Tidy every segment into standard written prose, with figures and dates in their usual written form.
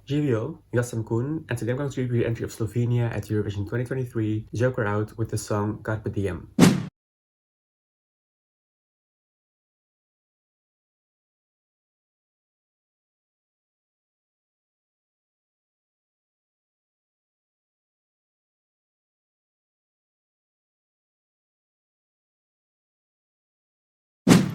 Živio, ja sam Koen, and today I'm going to review the entry of Slovenia at Eurovision 2023, Joker Out with the song Carpe Diem.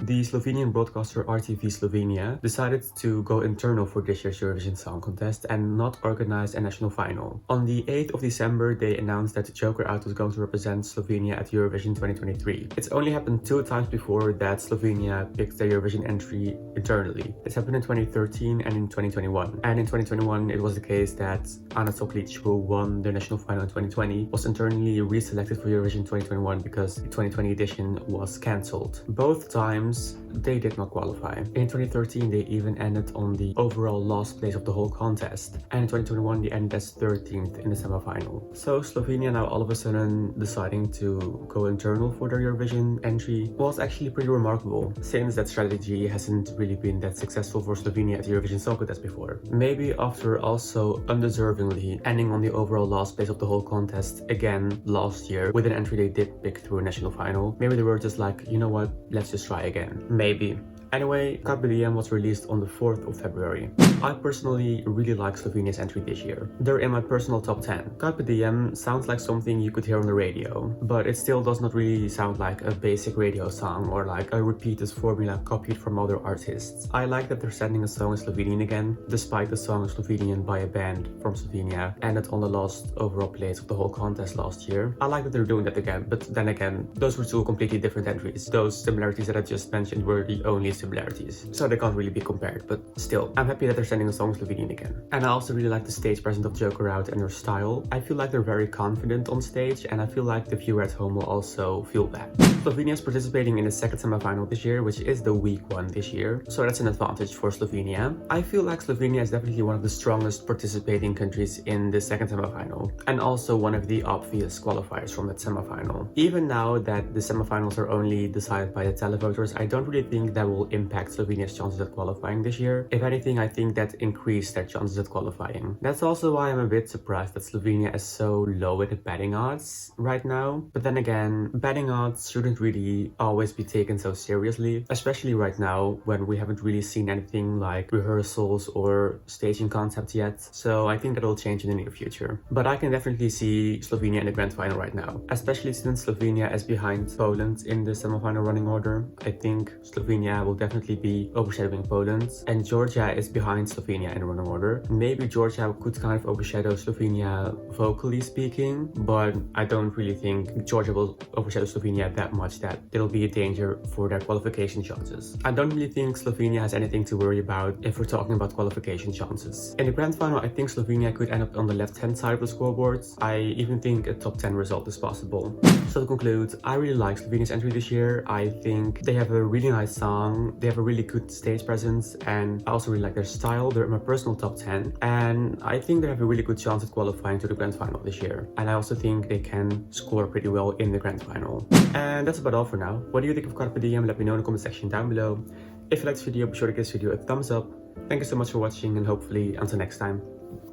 The Slovenian broadcaster RTV Slovenia decided to go internal for this year's Eurovision Song Contest and not organize a national final. On the 8th of December, they announced that Joker Out was going to represent Slovenia at Eurovision 2023. It's only happened 2 times before that Slovenia picked their Eurovision entry internally. This happened in 2013 and in 2021. And in 2021, it was the case that Ana Soklic, who won the national final in 2020, was internally reselected for Eurovision 2021 because the 2020 edition was cancelled. Both times, they did not qualify. In 2013, they even ended on the overall last place of the whole contest. And in 2021, they ended as 13th in the semi-final. So Slovenia now all of a sudden deciding to go internal for their Eurovision entry was actually pretty remarkable, since that strategy hasn't really been that successful for Slovenia at the Eurovision Song Contest before. Maybe after also undeservingly ending on the overall last place of the whole contest again last year with an entry they did pick through a national final, maybe they were just like, you know what, let's just try again. Maybe. Anyway, Carpe Diem was released on the 4th of February. I personally really like Slovenia's entry this year. They're in my personal top 10. Carpe Diem sounds like something you could hear on the radio, but it still does not really sound like a basic radio song or like a repeated formula copied from other artists. I like that they're sending a song in Slovenian again, despite the song Slovenian by a band from Slovenia ended on the last overall place of the whole contest last year. I like that they're doing that again, but then again, those were 2 completely different entries. Those similarities that I just mentioned were the only similarities, so they can't really be compared, but still, I'm happy that they're sending a song Slovenian again. And I also really like the stage presence of Joker Out and their style. I feel like they're very confident on stage, and I feel like the viewer at home will also feel that. Slovenia is participating in the second semi-final this year, which is the weak one this year, so that's an advantage for Slovenia. I feel like Slovenia is definitely one of the strongest participating countries in the second semi-final, and also one of the obvious qualifiers from that semi-final. Even now that the semi-finals are only decided by the televoters, I don't really think that will impact Slovenia's chances at qualifying this year. If anything, I think that increased their chances at qualifying. That's also why I'm a bit surprised that Slovenia is so low at the betting odds right now. But then again, betting odds shouldn't really always be taken so seriously, especially right now when we haven't really seen anything like rehearsals or staging concepts yet. So I think that'll change in the near future. But I can definitely see Slovenia in the grand final right now, especially since Slovenia is behind Poland in the semi-final running order. I think Slovenia will definitely be overshadowing Poland, and Georgia is behind Slovenia in the running order. Maybe Georgia could kind of overshadow Slovenia vocally speaking, but I don't really think Georgia will overshadow Slovenia that much that it'll be a danger for their qualification chances. I don't really think Slovenia has anything to worry about if we're talking about qualification chances. In the grand final, I think Slovenia could end up on the left-hand side of the scoreboard. I even think a top 10 result is possible. So to conclude, I really like Slovenia's entry this year. I think they have a really nice song, they have a really good stage presence, and I also really like their style. They're in my personal top 10, and I think they have a really good chance at qualifying to the grand final this year. And I also think they can score pretty well in the grand final. And that's about all for now. What do you think of Carpe Diem? Let me know in the comment section down below. If you liked this video, be sure to give this video a thumbs up. Thank you so much for watching, and hopefully until next time.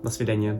Na svidenje.